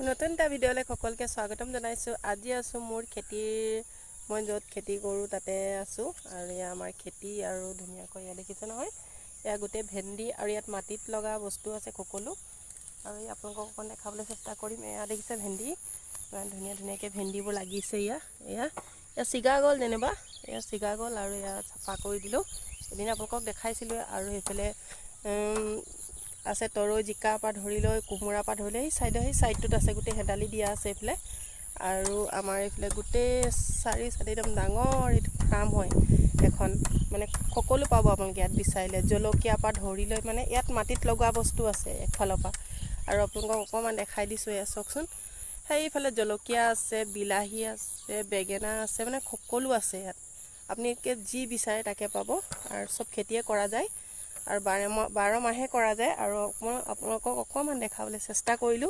নতুন এটা ভিডিঅ'লৈ সকলোকে স্বাগতম জনাইছোঁ। আজি আছোঁ মোৰ খেতিৰ, মই য'ত খেতি কৰোঁ তাতে আছোঁ। আৰু এয়া আমাৰ খেতি আৰু ধুনীয়াকৈ ইয়াত দেখিছে নহয়, এয়া গোটেই ভেন্দি আৰু ইয়াত মাটিত লগা বস্তু আছে সকলো। আৰু এই আপোনালোকক অকণ দেখাবলৈ চেষ্টা কৰিম। এয়া দেখিছে ভেন্দি, ইমান ধুনীয়া ধুনীয়াকৈ ভেন্দিবোৰ লাগিছে। এয়া ছিগা গ'ল যেনিবা, এয়া ছিগা গ'ল আৰু এয়া চাফা কৰি দিলোঁ। এদিন আপোনালোকক দেখাইছিলোঁ। আৰু সেইফালে আছে তৰৈ জিকাৰ পৰা ধৰি লৈ কোমোৰাৰ পৰা ধৰি লৈ সেই চাইডটোত আছে, গোটেই হেদালি দিয়া আছে এইফালে। আৰু আমাৰ এইফালে গোটেই চাৰি একদম ডাঙৰ এইটো ফাৰ্ম হয় এখন, মানে সকলো পাব আপোনালোকে ইয়াত বিচাৰিলে। জলকীয়াৰ পৰা ধৰি লৈ মানে ইয়াত মাটিত লগোৱা বস্তু আছে একফালৰ পৰা। আৰু আপোনালোকক অকণমান দেখাই দিছোঁ, এয়া চাওকচোন। সেইফালে জলকীয়া আছে, বিলাহী আছে, বেঙেনা আছে, মানে সকলো আছে ইয়াত। আপোনালোকে যি বিচাৰে তাকে পাব। আৰু চব খেতিয়ে কৰা যায় আৰু বাৰ মাহে কৰা যায়। আৰু আপোনালোকক অকণমান দেখাবলৈ চেষ্টা কৰিলোঁ।